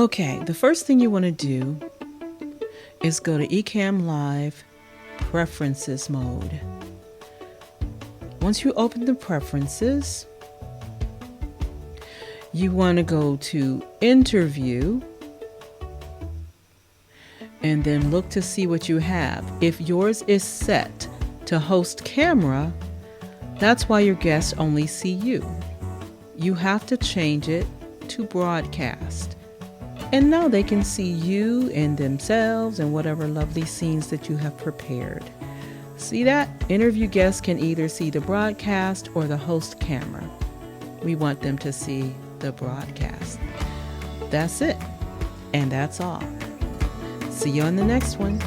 Okay, the first thing you want to do is go to Ecamm Live Preferences mode. Once you open the preferences, you want to go to Interview and then look to see what you have. If yours is set to host camera, that's why your guests only see you. You have to change it to broadcast. And now they can see you and themselves and whatever lovely scenes that you have prepared. See that? Interview guests can either see the broadcast or the host camera. We want them to see the broadcast. That's it. And that's all. See you on the next one.